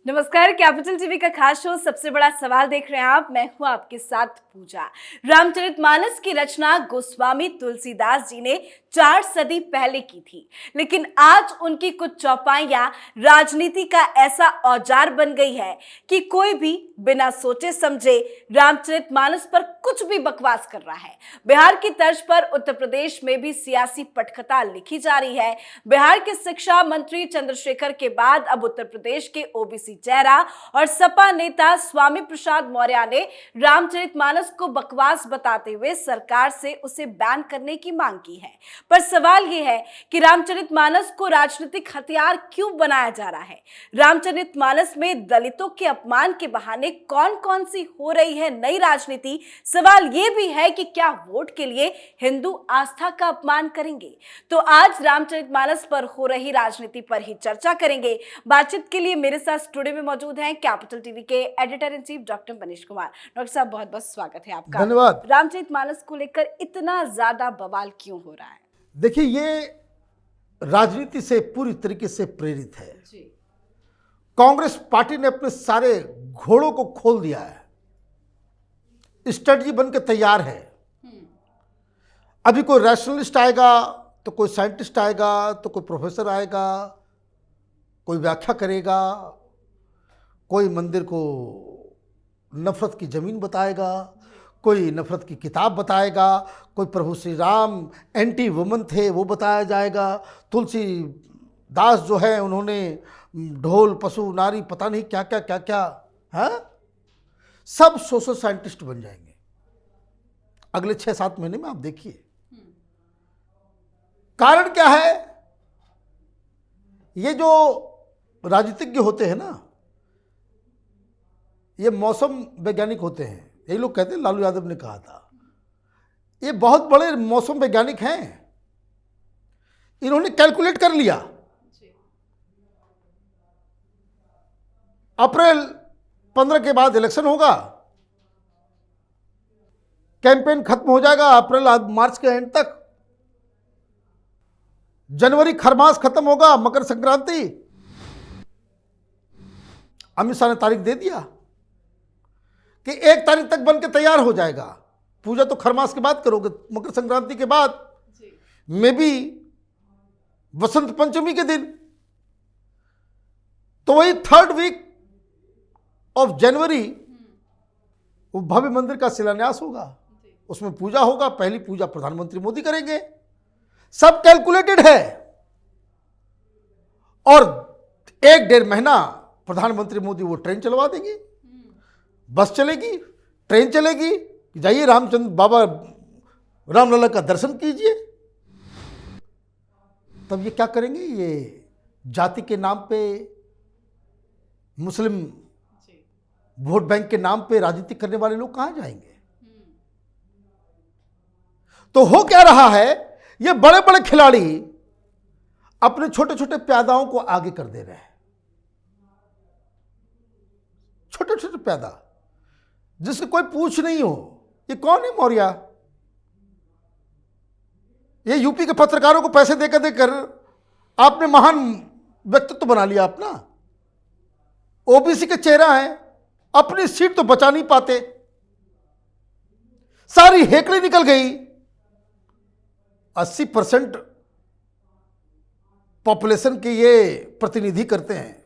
नमस्कार। Capital TV का खास शो सबसे बड़ा सवाल देख रहे हैं आप। मैं हूं आपके साथ पूजा। रामचरितमानस की रचना गोस्वामी तुलसीदास जी ने 4 सदी पहले की थी, लेकिन आज उनकी कुछ चौपाइयां राजनीति का ऐसा औजार बन गई है कि कोई भी बिना सोचे समझे रामचरितमानस पर कुछ भी बकवास कर रहा है। बिहार की तर्ज पर उत्तर प्रदेश में भी सियासी पटकथा लिखी जा रही है। बिहार के शिक्षा मंत्री चंद्रशेखर के बाद अब उत्तर प्रदेश के ओबीसी चेहरा और सपा नेता स्वामी प्रसाद मौर्य ने रामचरितमानस को बकवास बताते हुए सरकार से उसे बैन करने की मांग की है। पर सवाल यह है कि रामचरितमानस को राजनीतिक हथियार क्यों बनाया जा रहा है। रामचरितमानस में दलितों के अपमान के बहाने कौन कौन सी हो रही है नई राजनीति। सवाल यह भी है कि क्या वोट के लिए हिंदू आस्था का अपमान करेंगे। तो आज रामचरितमानस पर हो रही राजनीति पर ही चर्चा करेंगे। बातचीत के लिए मेरे साथ स्टूडियो में मौजूद हैं कैपिटल टीवी के editor in chief doctor Manish Kumar. Doctor साहब, बहुत बहुत स्वागत है आपका। धन्यवाद। रामचरितमानस को लेकर इतना ज्यादा बवाल क्यों हो रहा है? देखिए, ये राजनीति से पूरी तरीके से प्रेरित है जी। कांग्रेस पार्टी ने अपने सारे घोड़ों को खोल दिया है, स्ट्रेटजी बन के तैयार है। अभी कोई रैशनलिस्ट आएगा तो कोई साइंटिस्ट आएगा तो कोई प्रोफेसर आएगा, कोई व्याख्या करेगा, कोई मंदिर को नफरत की जमीन बताएगा, कोई नफरत की किताब बताएगा, कोई प्रभु श्री राम एंटी वुमन थे वो बताया जाएगा, तुलसीदास जो है उन्होंने ढोल पशु नारी पता नहीं क्या क्या क्या क्या, हाँ, सब सोशल साइंटिस्ट बन जाएंगे अगले 6-7 महीने में। आप देखिए कारण क्या है। ये जो राजनीतिज्ञ होते हैं ना, ये मौसम वैज्ञानिक होते हैं। यही लोग कहते हैं, लालू यादव ने कहा था, ये बहुत बड़े मौसम वैज्ञानिक हैं। इन्होंने कैलकुलेट कर लिया अप्रैल 15 के बाद इलेक्शन होगा, कैंपेन खत्म हो जाएगा अप्रैल मार्च के एंड तक, जनवरी खरमास खत्म होगा, मकर संक्रांति। अमित शाह ने तारीख दे दिया कि 1 तारीख तक बन के तैयार हो जाएगा। पूजा तो खरमास के बाद करोगे, मकर संक्रांति के बाद, मे बी वसंत पंचमी के दिन। तो वही 3rd वीक ऑफ जनवरी वो भव्य मंदिर का शिलान्यास होगा, उसमें पूजा होगा। पहली पूजा प्रधानमंत्री मोदी करेंगे। सब कैलकुलेटेड है। और 1-1.5 महीना प्रधानमंत्री मोदी वो ट्रेन चलवा देंगे, बस चलेगी, ट्रेन चलेगी, जाइए रामचंद्र बाबा रामलला का दर्शन कीजिए। तब ये क्या करेंगे, ये जाति के नाम पे, मुस्लिम वोट बैंक के नाम पे राजनीति करने वाले लोग कहां जाएंगे। तो हो क्या रहा है, ये बड़े बड़े खिलाड़ी अपने छोटे छोटे प्यादाओं को आगे कर दे रहे हैं। छोटे छोटे प्यादा जिसकी कोई पूछ नहीं हो। ये कौन है मौर्य? ये यूपी के पत्रकारों को पैसे देकर देकर आपने महान व्यक्तित्व बना लिया अपना। ओबीसी के चेहरा है, अपनी सीट तो बचा नहीं पाते, सारी हेकड़ी निकल गई। 80% पॉपुलेशन के ये प्रतिनिधि करते हैं।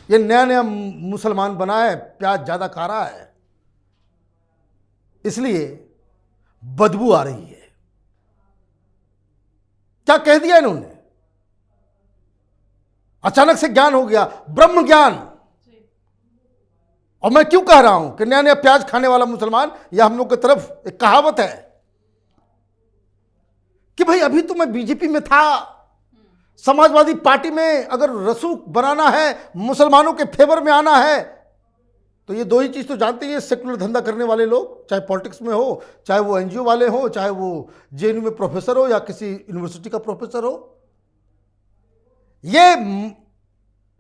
ये नया नया मुसलमान बना है, प्याज ज्यादा खा रहा है, इसलिए बदबू आ रही है। क्या कह दिया इन्होंने? अचानक से ज्ञान हो गया, ब्रह्म ज्ञान। और मैं क्यों कह रहा हूं कि नया नया प्याज खाने वाला मुसलमान? यह हम लोग की तरफ एक कहावत है कि भाई अभी तो मैं बीजेपी में था, समाजवादी पार्टी में अगर रसूख बनाना है, मुसलमानों के फेवर में आना है, तो ये 2 ही चीज तो जानते हैं सेकुलर धंधा करने वाले लोग, चाहे पॉलिटिक्स में हो, चाहे वो एनजीओ वाले हो, चाहे वो जेएनयू में प्रोफेसर हो या किसी यूनिवर्सिटी का प्रोफेसर हो। ये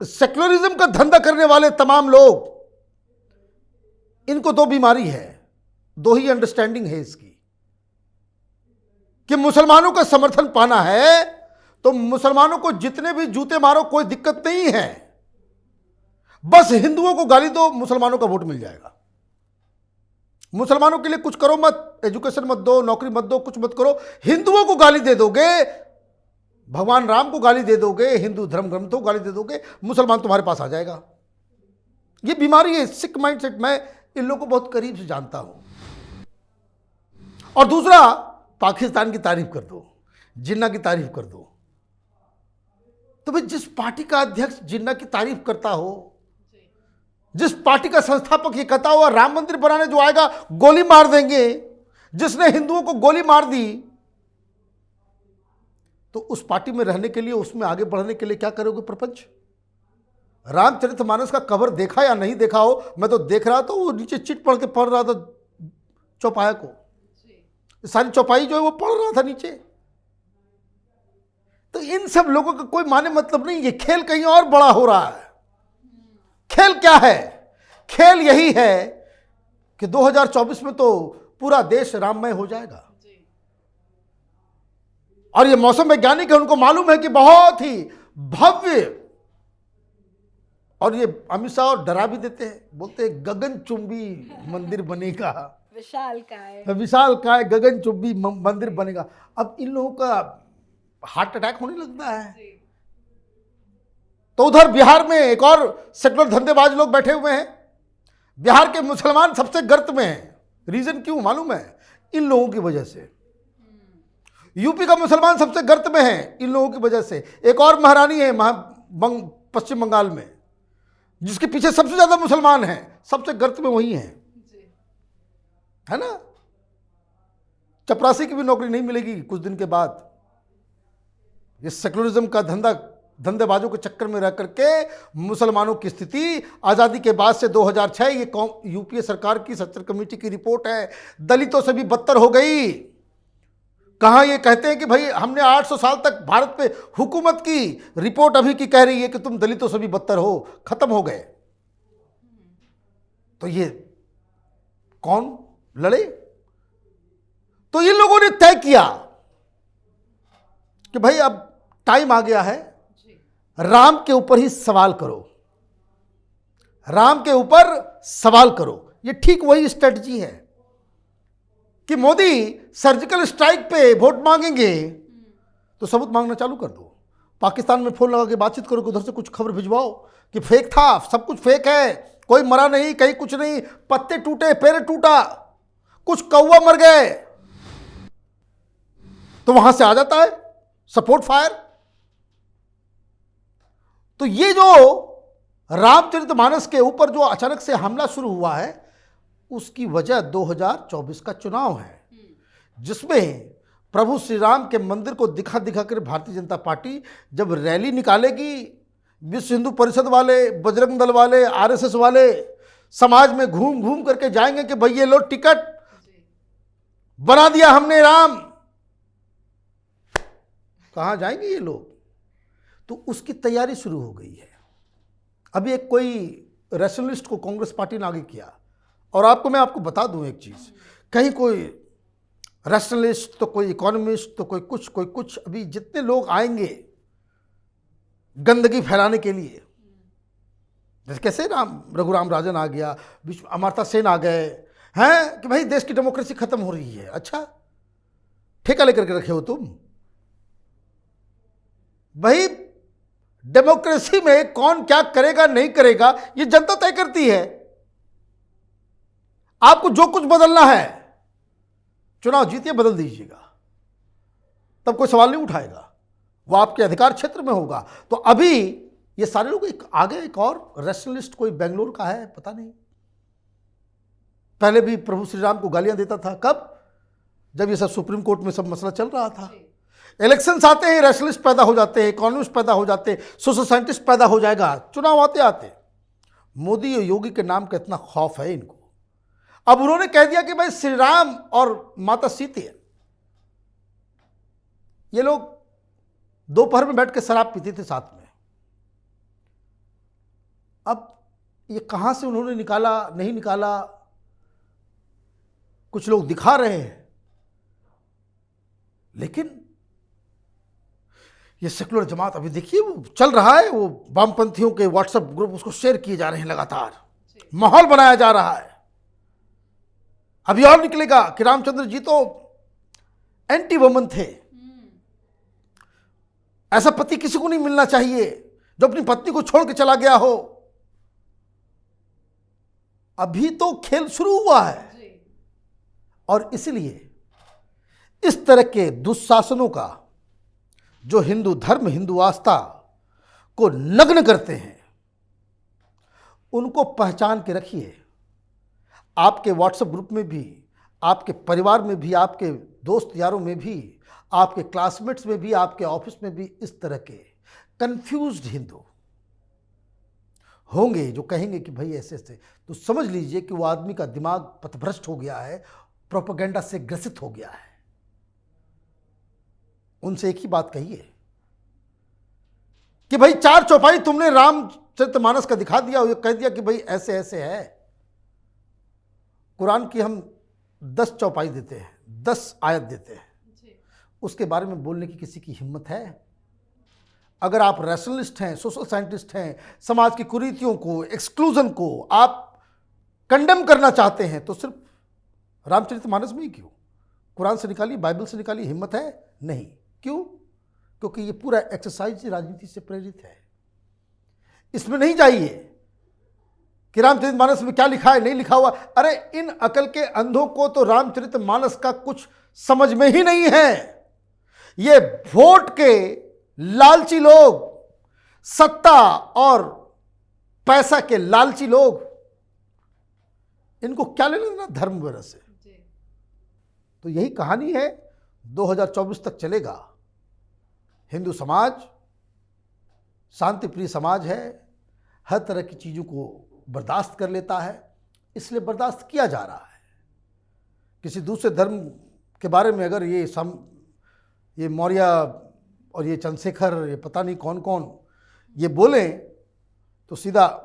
सेकुलरिज्म का धंधा करने वाले तमाम लोग, इनको 2 बीमारी है, 2 ही अंडरस्टैंडिंग है इसकी कि मुसलमानों का समर्थन पाना है तो मुसलमानों को जितने भी जूते मारो कोई दिक्कत नहीं है, बस हिंदुओं को गाली दो, मुसलमानों का वोट मिल जाएगा। मुसलमानों के लिए कुछ करो मत, एजुकेशन मत दो, नौकरी मत दो, कुछ मत करो, हिंदुओं को गाली दे दोगे, भगवान राम को गाली दे दोगे, हिंदू धर्म ग्रंथों को गाली दे दोगे, मुसलमान तुम्हारे पास आ जाएगा। ये बीमारी है, सिक माइंडसेट। मैं इन लोगों को बहुत करीब से जानता हूं। और दूसरा, पाकिस्तान की तारीफ कर दो, जिन्ना की तारीफ कर दो। तो भाई जिस पार्टी का अध्यक्ष जिन्ना की तारीफ करता हो, जिस पार्टी का संस्थापक ये कहता हुआ राम मंदिर बनाने जो आएगा गोली मार देंगे, जिसने हिंदुओं को गोली मार दी, तो उस पार्टी में रहने के लिए, उसमें आगे बढ़ने के लिए क्या करोगे प्रपंच? रामचरितमानस का कवर देखा या नहीं देखा हो, मैं तो देख रहा था, वो नीचे चिट पढ़ के पढ़ रहा था चौपाया को, सारी चौपाई जो है वो पढ़ रहा था नीचे। तो इन सब लोगों का कोई माने मतलब नहीं, ये खेल कहीं और बड़ा हो रहा है। खेल क्या है? खेल यही है कि 2024 में तो पूरा देश राममय हो जाएगा। और ये मौसम वैज्ञानिक है, उनको मालूम है कि बहुत ही भव्य, और ये अमित शाह और डरा भी देते हैं, बोलते हैं गगनचुंबी मंदिर बनेगा, विशाल काय गगनचुंबी मंदिर बनेगा। अब इन लोगों का हार्ट अटैक होने लगता है। तो उधर बिहार में एक और सेकुलर धंधेबाज लोग बैठे हुए हैं। बिहार के मुसलमान सबसे गर्त में हैं। रीजन क्यों मालूम है? इन लोगों की वजह से। यूपी का मुसलमान सबसे गर्त में है इन लोगों की वजह से। एक और महारानी है पश्चिम बंगाल में, जिसके पीछे सबसे ज्यादा मुसलमान हैं, सबसे गर्त में वही है ना। चपरासी की भी नौकरी नहीं मिलेगी कुछ दिन के बाद। ये सेकुलरिज्म का धंधेबाजों के चक्कर में रह करके मुसलमानों की स्थिति आज़ादी के बाद से 2006, ये यूपीए सरकार की सच्चर कमेटी की रिपोर्ट है, दलितों से भी बदतर हो गई। कहाँ ये कहते हैं कि भाई हमने 800 साल तक भारत पे हुकूमत की, रिपोर्ट अभी की कह रही है कि तुम दलितों से भी बदतर हो, खत्म हो गए। तो ये कौन लड़े? तो इन लोगों ने तय किया कि भाई अब टाइम आ गया है, राम के ऊपर ही सवाल करो, राम के ऊपर सवाल करो। ये ठीक वही स्ट्रेटजी है कि मोदी सर्जिकल स्ट्राइक पे वोट मांगेंगे तो सबूत मांगना चालू कर दो। पाकिस्तान में फोन लगा के बातचीत करो कि उधर से कुछ खबर भिजवाओ कि फेक था, सब कुछ फेक है, कोई मरा नहीं, कहीं कुछ नहीं, पत्ते टूटे, पेड़ टूटा, कुछ कौवा मर गए, तो वहां से आ जाता है सपोर्ट फायर। तो ये जो रामचरितमानस के ऊपर जो अचानक से हमला शुरू हुआ है, उसकी वजह 2024 का चुनाव है, जिसमें प्रभु श्री राम के मंदिर को दिखा दिखा कर भारतीय जनता पार्टी जब रैली निकालेगी, विश्व हिंदू परिषद वाले, बजरंग दल वाले, आरएसएस वाले समाज में घूम घूम करके जाएंगे कि भाई ये लो टिकट बना दिया हमने राम। कहां जाएंगे ये लोग? तो उसकी तैयारी शुरू हो गई है। अभी एक कोई रैशनलिस्ट को कांग्रेस पार्टी ने आगे किया, और मैं आपको बता दूं एक चीज, कहीं कोई रैशनलिस्ट तो कोई इकोनॉमिस्ट तो कोई कुछ, अभी जितने लोग आएंगे गंदगी फैलाने के लिए, जैसे कैसे रघुराम राजन आ गया, अमर्ता सेन आ गए हैं कि भाई देश की डेमोक्रेसी खत्म हो रही है। अच्छा, ठेका लेकर के रखे हो तुम? भाई डेमोक्रेसी में कौन क्या करेगा नहीं करेगा ये जनता तय करती है। आपको जो कुछ बदलना है, चुनाव जीतिए, बदल दीजिएगा, तब कोई सवाल नहीं उठाएगा, वो आपके अधिकार क्षेत्र में होगा। तो अभी ये सारे लोग आगे एक और रैशनलिस्ट कोई बेंगलोर का है, पता नहीं, पहले भी प्रभु श्री राम को गालियां देता था। कब? जब ये सब सुप्रीम कोर्ट में सब मसला चल रहा था। इलेक्शंस आते हैं, रैशनलिस्ट पैदा हो जाते हैं, इकोनॉमिस्ट पैदा हो जाते हैं, सोशल साइंटिस्ट पैदा हो जाएगा। चुनाव आते आते मोदी और योगी के नाम का इतना खौफ है इनको। अब उन्होंने कह दिया कि भाई श्री राम और माता सीता, ये लोग दोपहर में बैठ के शराब पीते थे साथ में। अब ये कहां से उन्होंने निकाला नहीं निकाला, कुछ लोग दिखा रहे हैं, लेकिन ये सेकुलर जमात अभी देखिए वो चल रहा है, वो वामपंथियों के व्हाट्सएप ग्रुप उसको शेयर किए जा रहे हैं, लगातार माहौल बनाया जा रहा है। अभी और निकलेगा कि रामचंद्र जी तो एंटी वुमन थे, ऐसा पति किसी को नहीं मिलना चाहिए जो अपनी पत्नी को छोड़ के चला गया हो। अभी तो खेल शुरू हुआ है और इसलिए इस तरह के दुशासनों का जो हिंदू धर्म, हिंदू आस्था को नग्न करते हैं, उनको पहचान के रखिए। आपके व्हाट्सएप ग्रुप में भी, आपके परिवार में भी, आपके दोस्त यारों में भी, आपके क्लासमेट्स में भी, आपके ऑफिस में भी इस तरह के कंफ्यूज्ड हिंदू होंगे जो कहेंगे कि भाई ऐसे ऐसे, तो समझ लीजिए कि वो आदमी का दिमाग पथभ्रष्ट हो गया है, प्रोपेगेंडा से ग्रसित हो गया है। उनसे एक ही बात कहिए कि भाई 4 चौपाई तुमने रामचरितमानस का दिखा दिया, ये कह दिया कि भाई ऐसे ऐसे है। कुरान की हम 10 चौपाई देते हैं, 10 आयत देते हैं, उसके बारे में बोलने की किसी की हिम्मत है? अगर आप रैशनलिस्ट हैं, सोशल साइंटिस्ट हैं, समाज की कुरीतियों को, एक्सक्लूजन को आप कंडेम करना चाहते हैं, तो सिर्फ रामचरितमानस में ही क्यों? कुरान से निकाली, बाइबल से निकाली, हिम्मत है? नहीं। क्यों? क्योंकि ये पूरा एक्सरसाइज राजनीति से प्रेरित है। इसमें नहीं जाइए कि रामचरितमानस में क्या लिखा है, नहीं लिखा हुआ। अरे इन अकल के अंधों को तो रामचरितमानस का कुछ समझ में ही नहीं है। ये वोट के लालची लोग, सत्ता और पैसा के लालची लोग, इनको क्या लेना देना धर्म वगैरह से? तो यही कहानी है, 2024 तक चलेगा। हिंदू समाज शांति प्रिय समाज है, हर तरह की चीज़ों को बर्दाश्त कर लेता है, इसलिए बर्दाश्त किया जा रहा है। किसी दूसरे धर्म के बारे में अगर ये मौर्य और ये चंद्रशेखर, ये पता नहीं कौन कौन ये बोलें, तो सीधा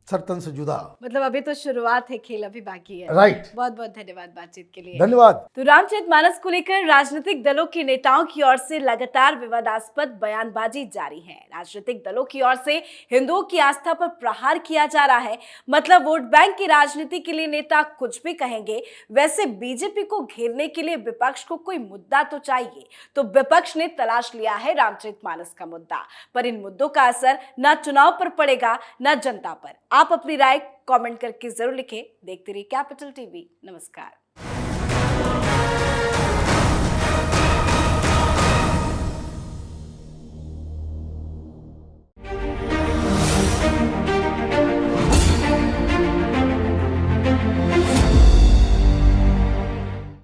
सरतन से जुदा। मतलब अभी तो शुरुआत है, खेल अभी बाकी है। राइट। बहुत बहुत धन्यवाद बातचीत के लिए। धन्यवाद। तो रामचरितमानस को लेकर राजनीतिक दलों के नेताओं की ओर से लगातार विवादास्पद बयानबाजी जारी है। राजनीतिक दलों की ओर से हिंदुओं की आस्था पर प्रहार किया जा रहा है। मतलब वोट बैंक की राजनीति के लिए नेता कुछ भी कहेंगे। वैसे बीजेपी को घेरने के लिए विपक्ष को कोई मुद्दा तो चाहिए, तो विपक्ष ने तलाश लिया है रामचरितमानस का मुद्दा। पर इन मुद्दों का असर न चुनाव पर पड़ेगा, न जनता पर। आप अपनी राय कमेंट करके जरूर लिखें। देखते रहिए कैपिटल टीवी। नमस्कार।